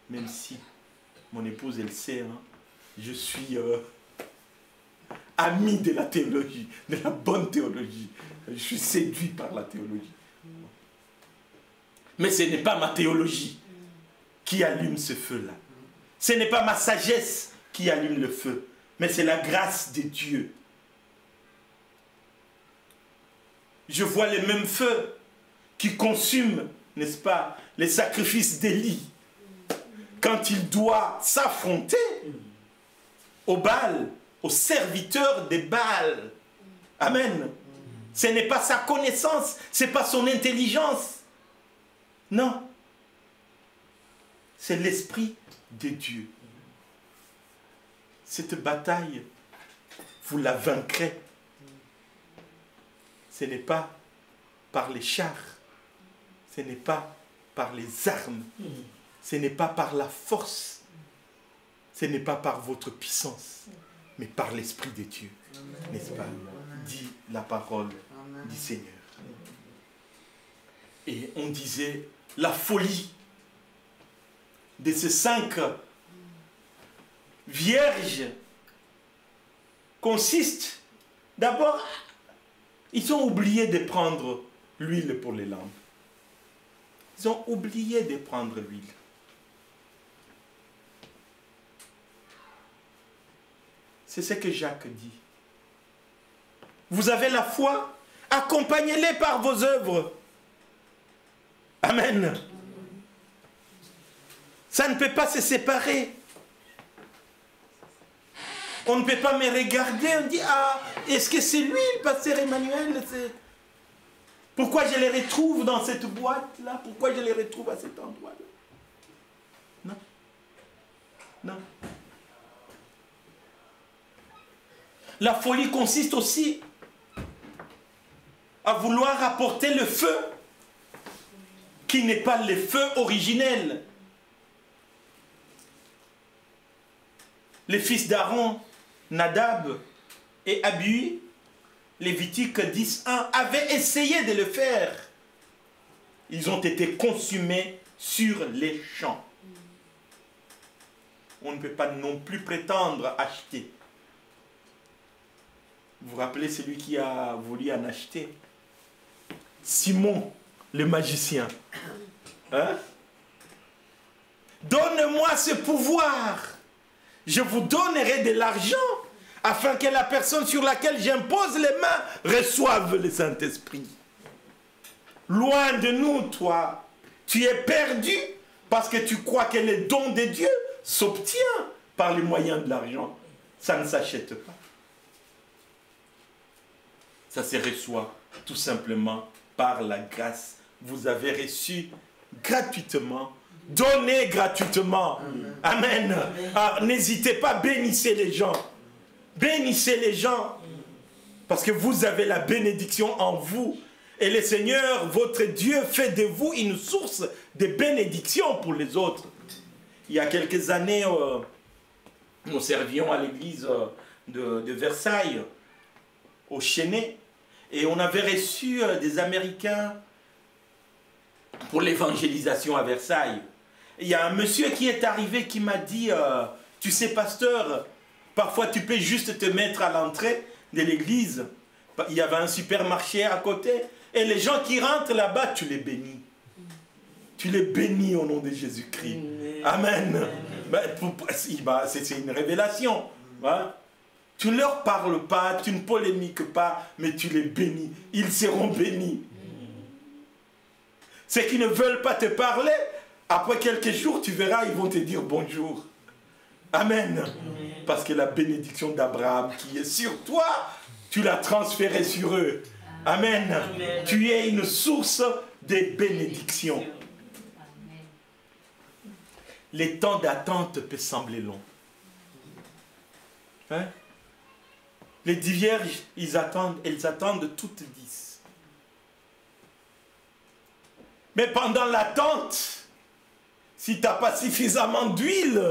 Même si mon épouse, elle sait, hein, je suis ami de la théologie, de la bonne théologie. Je suis séduit par la théologie. Mais ce n'est pas ma théologie qui allume ce feu-là. Ce n'est pas ma sagesse qui allume le feu, mais c'est la grâce de Dieu. Je vois le même feu qui consume, n'est-ce pas, les sacrifices d'Élie. Quand il doit s'affronter au Baal, aux serviteurs des Baal. Amen. Ce n'est pas sa connaissance, ce n'est pas son intelligence. Non. C'est l'Esprit de Dieu. Cette bataille, vous la vaincrez. Ce n'est pas par les chars, ce n'est pas par les armes, ce n'est pas par la force, ce n'est pas par votre puissance, mais par l'Esprit de Dieu, n'est-ce pas? Dit la parole du Seigneur. Et on disait, la folie de ces 5 vierges consiste d'abord, ils ont oublié de prendre l'huile pour les lampes. Ils ont oublié de prendre l'huile. C'est ce que Jacques dit. Vous avez la foi, accompagnez-les par vos œuvres. Amen. Ça ne peut pas se séparer. On ne peut pas me regarder, on dit, ah, est-ce que c'est lui, le pasteur Emmanuel? Pourquoi je les retrouve dans cette boîte-là? Pourquoi je les retrouve à cet endroit-là? Non. La folie consiste aussi à vouloir apporter le feu qui n'est pas le feu originel. Les fils d'Aaron, Nadab et Abihu, Lévitique 10:1, avaient essayé de le faire. Ils ont été consumés sur les champs. On ne peut pas non plus prétendre acheter. Vous vous rappelez celui qui a voulu en acheter? Simon, le magicien. Hein? Donne-moi ce pouvoir. Je vous donnerai de l'argent afin que la personne sur laquelle j'impose les mains reçoive le Saint-Esprit. Loin de nous, toi. Tu es perdu parce que tu crois que le don de Dieu s'obtient par les moyens de l'argent. Ça ne s'achète pas. Ça se reçoit tout simplement par la grâce. Vous avez reçu gratuitement, donné gratuitement. Amen. Ah, n'hésitez pas, bénissez les gens. Bénissez les gens. Parce que vous avez la bénédiction en vous. Et le Seigneur, votre Dieu, fait de vous une source de bénédiction pour les autres. Il y a quelques années, nous servions à l'église de Versailles, au Chênay, et on avait reçu des Américains pour l'évangélisation à Versailles. Il y a un monsieur qui est arrivé qui m'a dit, tu sais pasteur, parfois tu peux juste te mettre à l'entrée de l'église. Il y avait un supermarché à côté, et les gens qui rentrent là-bas, tu les bénis. Tu les bénis au nom de Jésus-Christ. Amen. C'est une révélation. Hein? Tu ne leur parles pas, tu ne polémiques pas, mais tu les bénis. Ils seront bénis. Ceux qui ne veulent pas te parler, après quelques jours, tu verras, ils vont te dire bonjour. Amen. Parce que la bénédiction d'Abraham qui est sur toi, tu l'as transférée sur eux. Amen. Amen. Tu es une source de bénédiction. Les temps d'attente peuvent sembler longs. Hein? Les 10 vierges, elles attendent toutes 10. Mais pendant l'attente, si tu n'as pas suffisamment d'huile,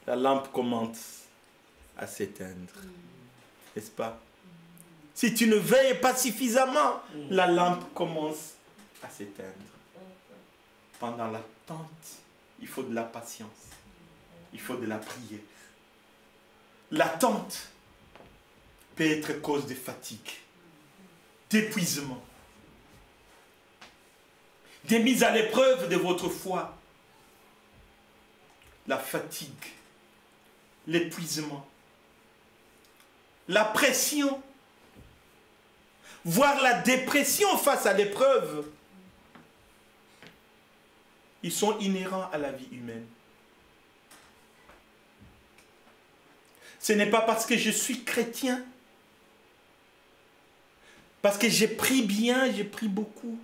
la lampe commence à s'éteindre. N'est-ce pas? Si tu ne veilles pas suffisamment, la lampe commence à s'éteindre. Pendant l'attente, il faut de la patience. Il faut de la prière. L'attente peut être cause de fatigue, d'épuisement, de mise à l'épreuve de votre foi. La fatigue, l'épuisement, la pression, voire la dépression face à l'épreuve. Ils sont inhérents à la vie humaine. Ce n'est pas parce que je suis chrétien, parce que j'ai pris bien, j'ai pris beaucoup,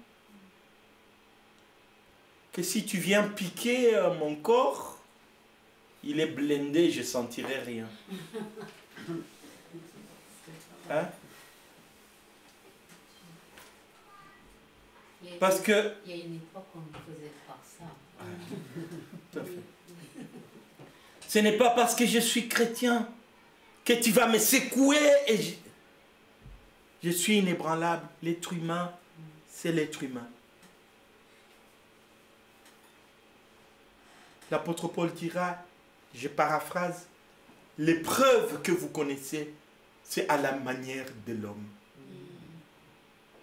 que si tu viens piquer mon corps, il est blindé, je ne sentirai rien. Hein? Parce que... Il y a une époque où on ne faisait pas ça. Tout à fait. Ce n'est pas parce que je suis chrétien que tu vas me secouer et je suis inébranlable. L'être humain, c'est l'être humain. L'apôtre Paul dira, je paraphrase, l'épreuve que vous connaissez, c'est à la manière de l'homme.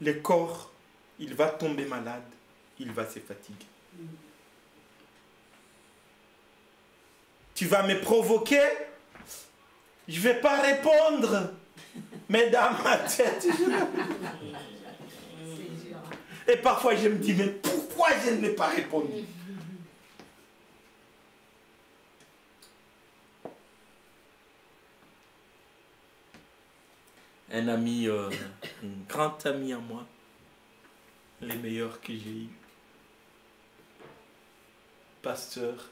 Le corps, il va tomber malade, il va se fatiguer. Tu vas me provoquer, je ne vais pas répondre. Mais dans ma tête, et parfois je me dis, mais pourquoi je n'ai pas répondu? Un ami, un grand ami à moi, les meilleurs que j'ai eus, pasteur,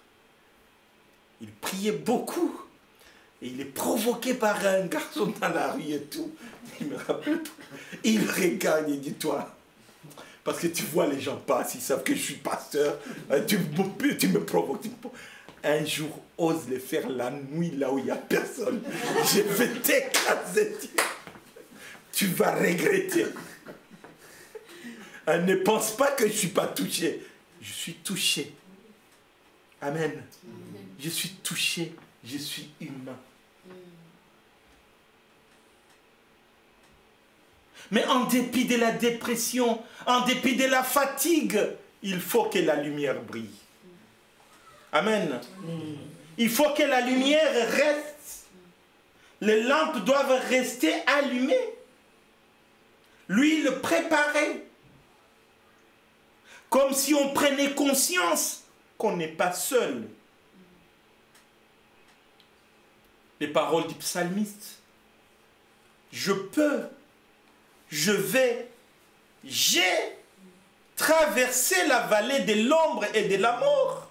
Il priait beaucoup. Et il est provoqué par un garçon dans la rue et tout. Il me rappelle. Il regarde et dit, toi, parce que tu vois les gens passent, ils savent que je suis pasteur, tu me provoques. Un jour, ose le faire la nuit là où il n'y a personne. Je vais t'écraser. Tu vas regretter. Ne pense pas que je ne suis pas touché. Je suis touché. Amen. Je suis touché. Je suis humain. Mais en dépit de la dépression, en dépit de la fatigue, il faut que la lumière brille. Amen. Il faut que la lumière reste. Les lampes doivent rester allumées. Lui, il le préparait. Comme si on prenait conscience qu'on n'est pas seul. Les paroles du psalmiste. J'ai traversé la vallée de l'ombre et de la mort.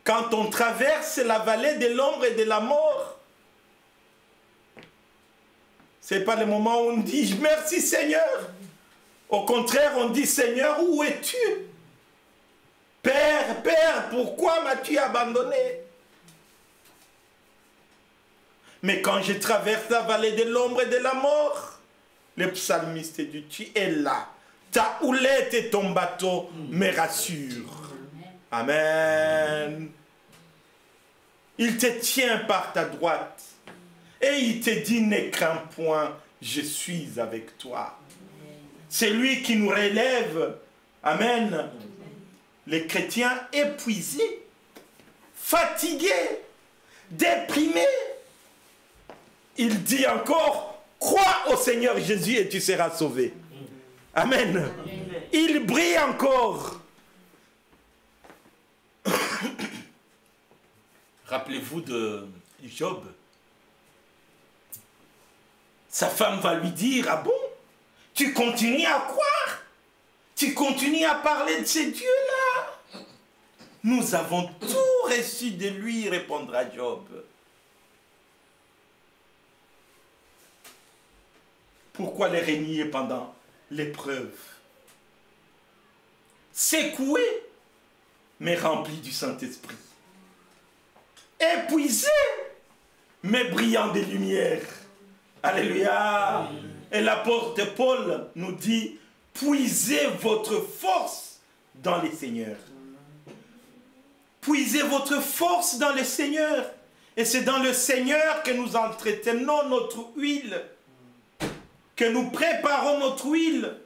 Quand on traverse la vallée de l'ombre et de la mort, ce n'est pas le moment où on dit « Merci Seigneur ». Au contraire, on dit « Seigneur, où es-tu? Père, Père, pourquoi m'as-tu abandonné ?» Mais quand je traverse la vallée de l'ombre et de la mort, le psalmiste dit, tu es là. Ta houlette et ton bateau me rassurent. Amen. Il te tient par ta droite. Et il te dit, ne crains point, je suis avec toi. C'est lui qui nous relève. Amen. Les chrétiens épuisés, fatigués, déprimés. Il dit encore, crois au Seigneur Jésus et tu seras sauvé. Amen. Amen. Il brille encore. Rappelez-vous de Job. Sa femme va lui dire, ah bon, tu continues à croire? Tu continues à parler de ces dieux-là? Nous avons tout reçu de lui, répondra Job. Pourquoi les régner pendant l'épreuve? Secoué, mais rempli du Saint-Esprit. Épuisé, mais brillant des lumières. Alléluia. Et l'apôtre Paul nous dit, puisez votre force dans les seigneurs. Puisez votre force dans le Seigneur. Et c'est dans le Seigneur que nous entretenons notre huile. Que nous préparons notre huile,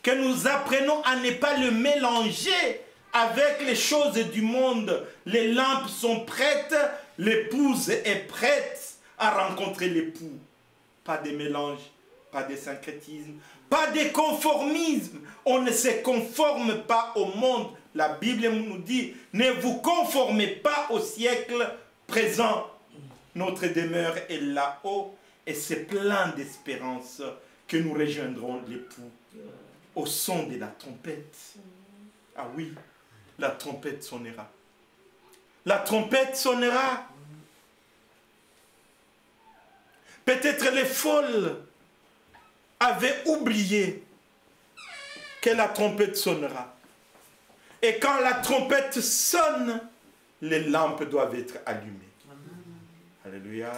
que nous apprenons à ne pas le mélanger avec les choses du monde. Les lampes sont prêtes, l'épouse est prête à rencontrer l'époux. Pas de mélange, pas de syncrétisme, pas de conformisme. On ne se conforme pas au monde. La Bible nous dit, ne vous conformez pas au siècle présent. Notre demeure est là-haut. Et c'est plein d'espérance que nous rejoindrons l'époux au son de la trompette. Ah oui, la trompette sonnera. La trompette sonnera. Peut-être les folles avaient oublié que la trompette sonnera. Et quand la trompette sonne, les lampes doivent être allumées. Alléluia.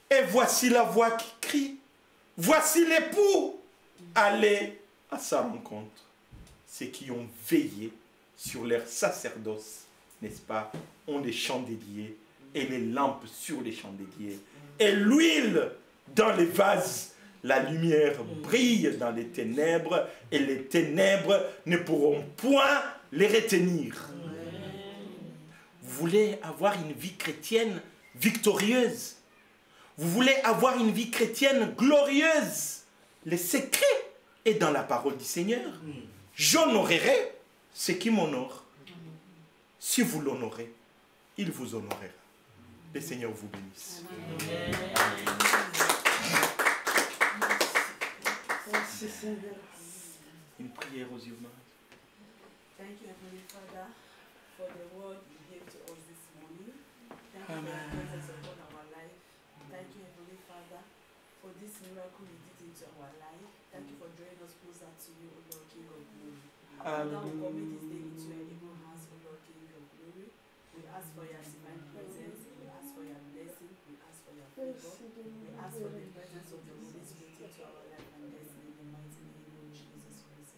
Et voici la voix qui crie. Voici l'époux. Allez à sa rencontre. Ceux qui ont veillé sur leur sacerdoce, n'est-ce pas, ont les chandeliers et les lampes sur les chandeliers. Et l'huile dans les vases. La lumière brille dans les ténèbres et les ténèbres ne pourront point les retenir. Vous voulez avoir une vie chrétienne victorieuse? Vous voulez avoir une vie chrétienne glorieuse? Le secret est dans la parole du Seigneur. J'honorerai ceux qui m'honorent. Si vous l'honorez, il vous honorera. Le Seigneur vous bénisse. Une prière aux humains. Thank you, Heavenly Father, for the word you gave to us this morning. Thank you for your presence upon our life. Thank you, Heavenly Father, for this miracle you did into our life. Thank you for drawing us closer to you, O Lord, King of glory. Now we commit this day into your able hands, O Lord, King of glory. We ask for your divine presence. We ask for your blessing. We ask for your favor. We ask for the presence of the Holy Spirit into our life and destiny in the mighty name of Jesus Christ.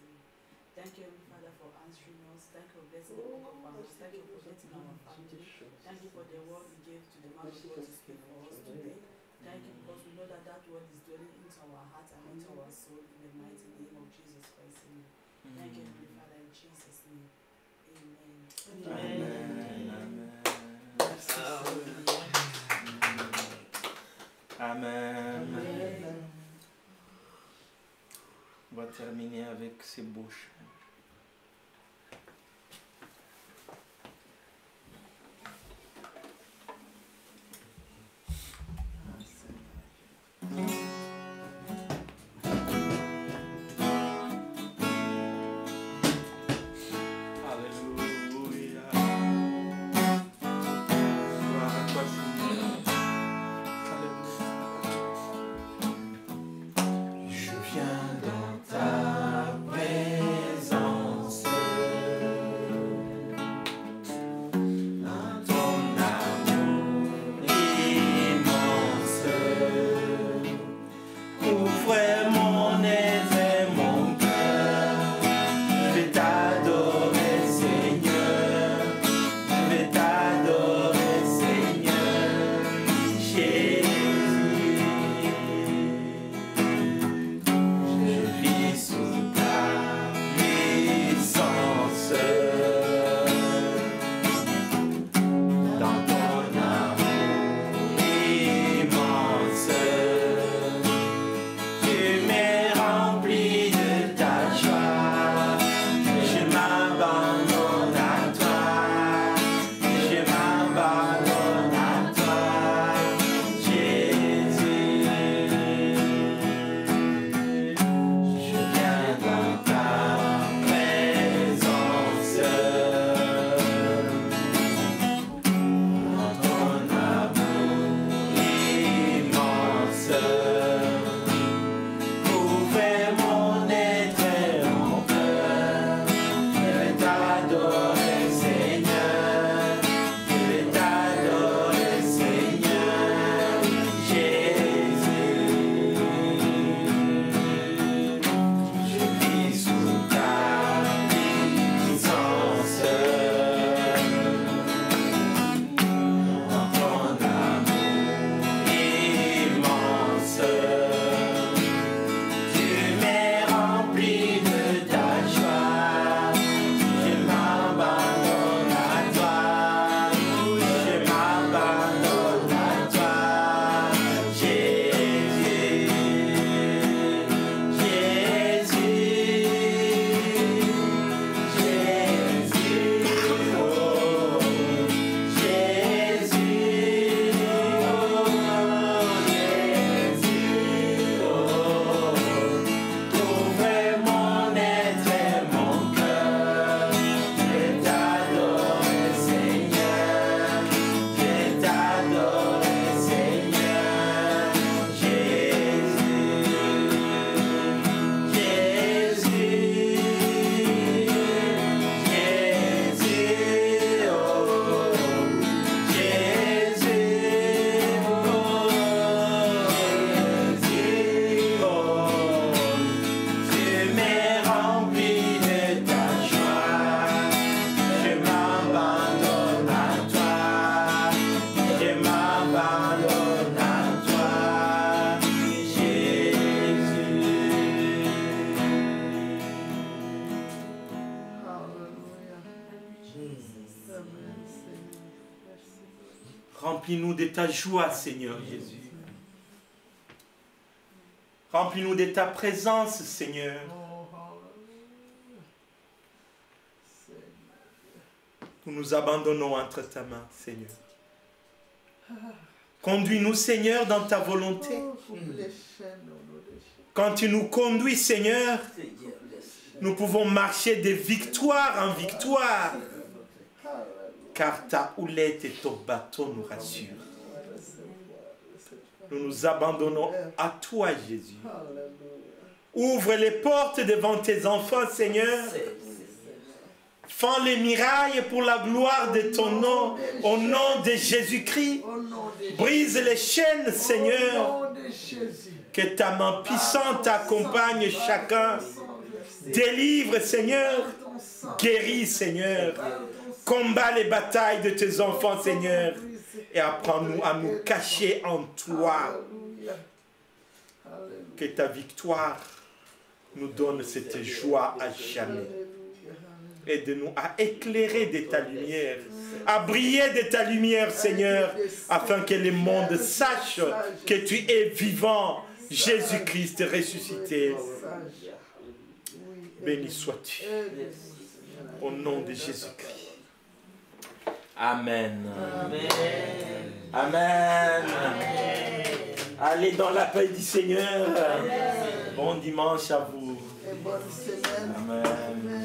Thank you, Heavenly Father, for answering us. Thank you for blessing the work of our hands. Thank you for protecting our family. Thank you for the word you gave to the man of God to speak for us today. Thank you because we know that that word is dwelling into our heart and into our soul in the mighty name of Jesus Christ. Thank you, Heavenly Father, in Jesus' name. Amen. Amen. On va terminer avec ces beaux chants. Remplis-nous de ta joie, Seigneur Jésus. Remplis-nous de ta présence, Seigneur. Nous nous abandonnons entre ta main, Seigneur. Conduis-nous, Seigneur, dans ta volonté. Quand tu nous conduis, Seigneur, Nous pouvons marcher de victoire en victoire. Car ta houlette et ton bâton nous rassurent. Nous nous abandonnons à toi, Jésus. Ouvre les portes devant tes enfants, Seigneur. Fends les mirailles pour la gloire de ton nom. Au nom de Jésus-Christ. Brise les chaînes, Seigneur. Que ta main puissante accompagne chacun. Délivre, Seigneur. Guéris, Seigneur. Combat les batailles de tes enfants, Seigneur. Et apprends-nous à nous cacher en toi. Que ta victoire nous donne cette joie à jamais. Aide-nous à éclairer de ta lumière, à briller de ta lumière, Seigneur, afin que le monde sache que tu es vivant, Jésus-Christ ressuscité. Béni sois-tu. Au nom de Jésus-Christ. Amen. Amen. Amen. Amen. Allez dans la paix du Seigneur. Amen. Bon dimanche à vous. Amen.